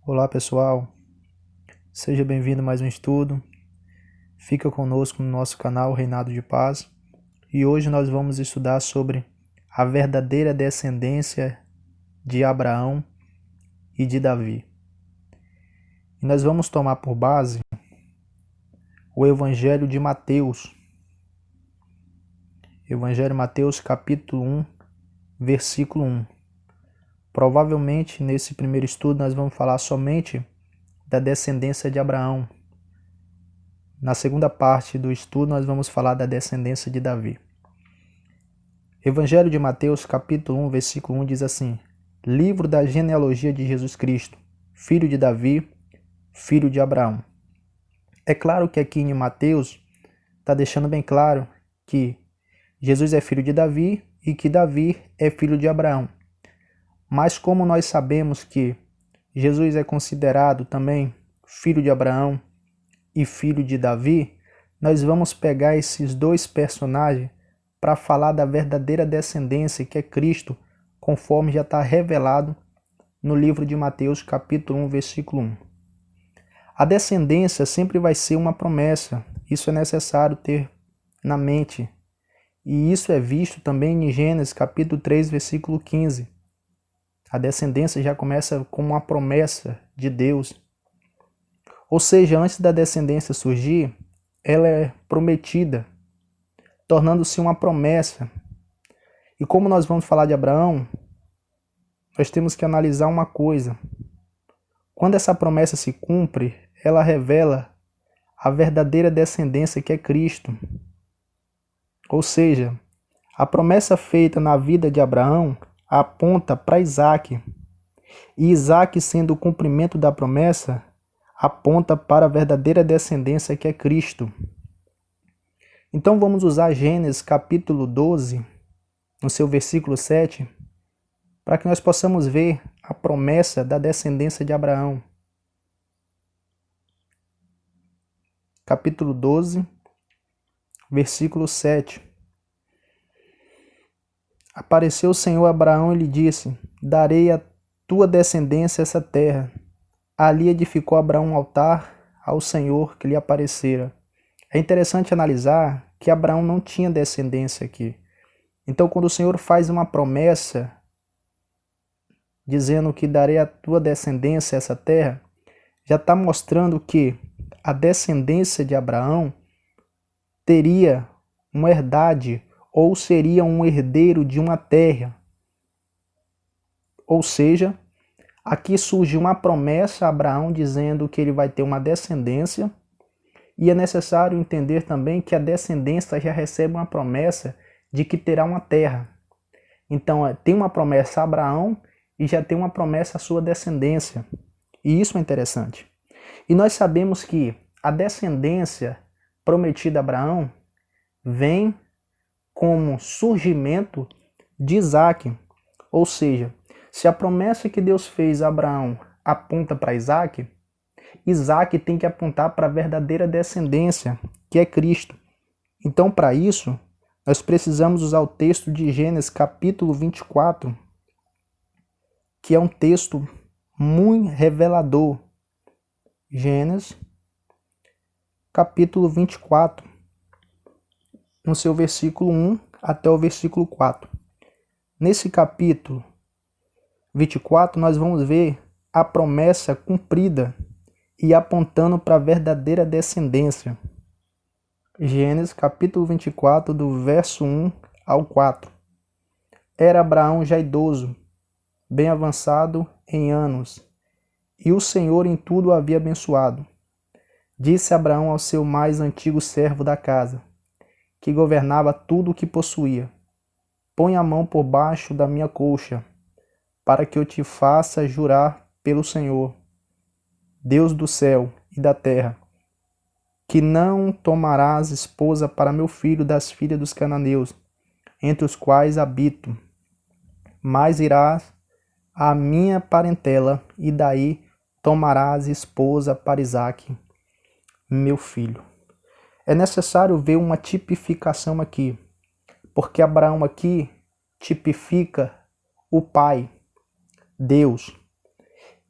Olá pessoal, seja bem-vindo a mais um estudo. Fica conosco no nosso canal Reinado de Paz e hoje nós vamos estudar sobre a verdadeira descendência de Abraão e de Davi. E nós vamos tomar por base o Evangelho de Mateus. Evangelho de Mateus capítulo 1, versículo 1. Provavelmente nesse primeiro estudo nós vamos falar somente da descendência de Abraão. Na segunda parte do estudo, nós vamos falar da descendência de Davi. Evangelho de Mateus, capítulo 1, versículo 1 diz assim: Livro da genealogia de Jesus Cristo, filho de Davi, filho de Abraão. É claro que aqui em Mateus está deixando bem claro que Jesus é filho de Davi e que Davi é filho de Abraão. Mas como nós sabemos que Jesus é considerado também filho de Abraão e filho de Davi, nós vamos pegar esses dois personagens para falar da verdadeira descendência que é Cristo, conforme já está revelado no livro de Mateus, capítulo 1, versículo 1. A descendência sempre vai ser uma promessa, isso é necessário ter na mente. E isso é visto também em Gênesis, capítulo 3, versículo 15. A descendência já começa com uma promessa de Deus. Ou seja, antes da descendência surgir, ela é prometida, tornando-se uma promessa. E como nós vamos falar de Abraão, nós temos que analisar uma coisa. Quando essa promessa se cumpre, ela revela a verdadeira descendência que é Cristo. Ou seja, a promessa feita na vida de Abraão aponta para Isaac. E Isaac, sendo o cumprimento da promessa, aponta para a verdadeira descendência que é Cristo. Então vamos usar Gênesis capítulo 12, no seu versículo 7, para que nós possamos ver a promessa da descendência de Abraão. Capítulo 12, versículo 7. Apareceu o Senhor a Abraão e lhe disse: Darei à tua descendência essa terra. Ali edificou Abraão um altar ao Senhor que lhe aparecera. É interessante analisar que Abraão não tinha descendência aqui. Então, quando o Senhor faz uma promessa, dizendo que darei à tua descendência essa terra, já está mostrando que a descendência de Abraão teria uma herdade, ou seria um herdeiro de uma terra. Ou seja, aqui surge uma promessa a Abraão dizendo que ele vai ter uma descendência, e é necessário entender também que a descendência já recebe uma promessa de que terá uma terra. Então, tem uma promessa a Abraão e já tem uma promessa à sua descendência. E isso é interessante. E nós sabemos que a descendência prometida a Abraão vem como surgimento de Isaac. Ou seja, se a promessa que Deus fez a Abraão aponta para Isaac, Isaac tem que apontar para a verdadeira descendência, que é Cristo. Então, para isso, nós precisamos usar o texto de Gênesis capítulo 24, que é um texto muito revelador. Gênesis capítulo 24, no seu versículo 1 até o versículo 4. Nesse capítulo 24, nós vamos ver a promessa cumprida e apontando para a verdadeira descendência. Gênesis capítulo 24, do verso 1 ao 4. Era Abraão já idoso, bem avançado em anos, e o Senhor em tudo o havia abençoado. Disse Abraão ao seu mais antigo servo da casa, que governava tudo o que possuía: Põe a mão por baixo da minha colcha, para que eu te faça jurar pelo Senhor, Deus do céu e da terra, que não tomarás esposa para meu filho das filhas dos cananeus, entre os quais habito, mas irás à minha parentela, e daí tomarás esposa para Isaque, meu filho. É necessário ver uma tipificação aqui, porque Abraão aqui tipifica o Pai, Deus.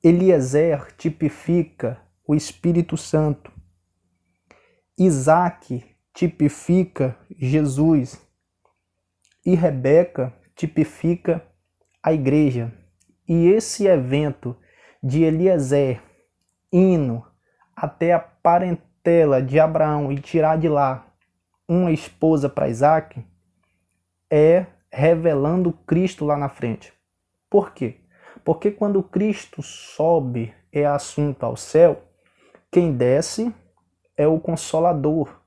Eliezer tipifica o Espírito Santo. Isaac tipifica Jesus. E Rebeca tipifica a igreja. E esse evento de Eliezer indo até a parentela de Abraão e tirar de lá uma esposa para Isaac é revelando Cristo lá na frente. Por quê? Porque quando Cristo sobe é assunto ao céu, quem desce é o Consolador.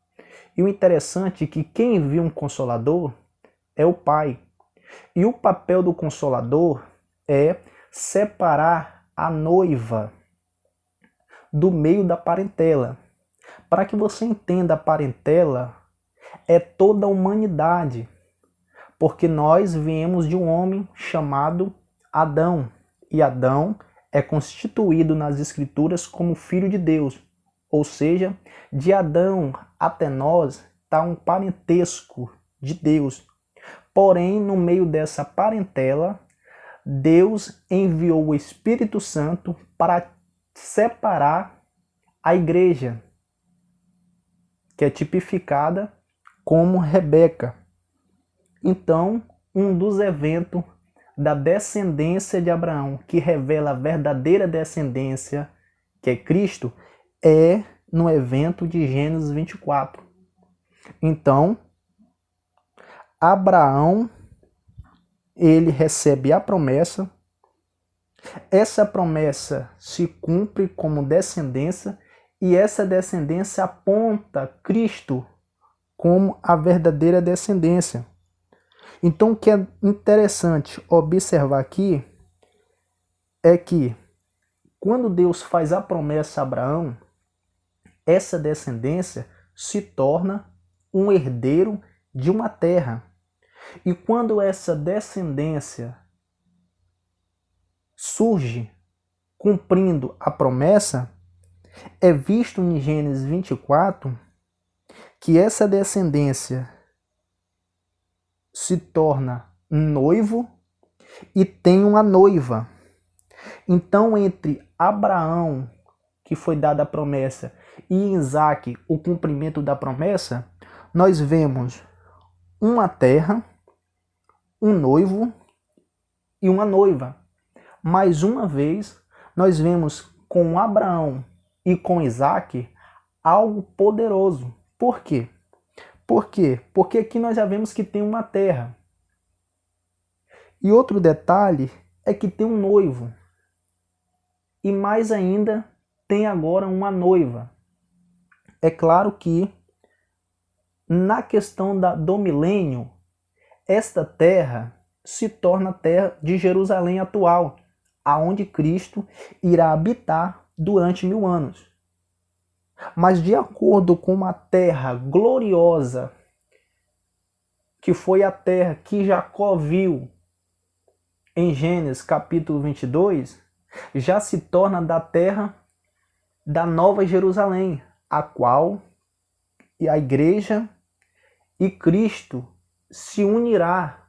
E o interessante é que quem envia um Consolador é o Pai. E o papel do Consolador é separar a noiva do meio da parentela. Para que você entenda, a parentela é toda a humanidade, porque nós viemos de um homem chamado Adão, e Adão é constituído nas Escrituras como filho de Deus, ou seja, de Adão até nós está um parentesco de Deus. Porém, no meio dessa parentela, Deus enviou o Espírito Santo para separar a igreja, que é tipificada como Rebeca. Então, um dos eventos da descendência de Abraão, que revela a verdadeira descendência, que é Cristo, é no evento de Gênesis 24. Então, Abraão, ele recebe a promessa, essa promessa se cumpre como descendência, e essa descendência aponta Cristo como a verdadeira descendência. Então, o que é interessante observar aqui é que, quando Deus faz a promessa a Abraão, essa descendência se torna um herdeiro de uma terra. E quando essa descendência surge cumprindo a promessa, é visto em Gênesis 24 que essa descendência se torna noivo e tem uma noiva. Então, entre Abraão, que foi dada a promessa, e Isaac, o cumprimento da promessa, nós vemos uma terra, um noivo e uma noiva. Mais uma vez, nós vemos com Abraão e com Isaac algo poderoso. Por quê? Porque aqui nós já vemos que tem uma terra. E outro detalhe é que tem um noivo. E mais ainda, tem agora uma noiva. É claro que, na questão do milênio, esta terra se torna a terra de Jerusalém atual, aonde Cristo irá habitar durante 1000 anos. Mas de acordo com uma terra gloriosa, que foi a terra que Jacó viu em Gênesis capítulo 22, já se torna da terra da Nova Jerusalém, a qual a igreja e Cristo se unirá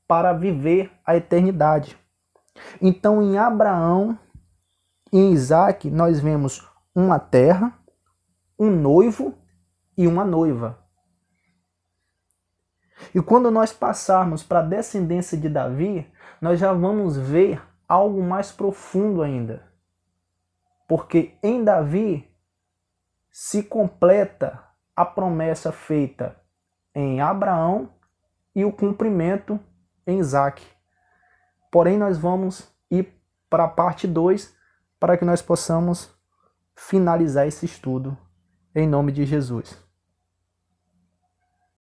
para viver a eternidade. Então, em Abraão e em Isaac, nós vemos uma terra, um noivo e uma noiva. E quando nós passarmos para a descendência de Davi, nós já vamos ver algo mais profundo ainda. Porque em Davi se completa a promessa feita em Abraão e o cumprimento em Isaac. Porém, nós vamos ir para a parte 2 para que nós possamos finalizar esse estudo em nome de Jesus.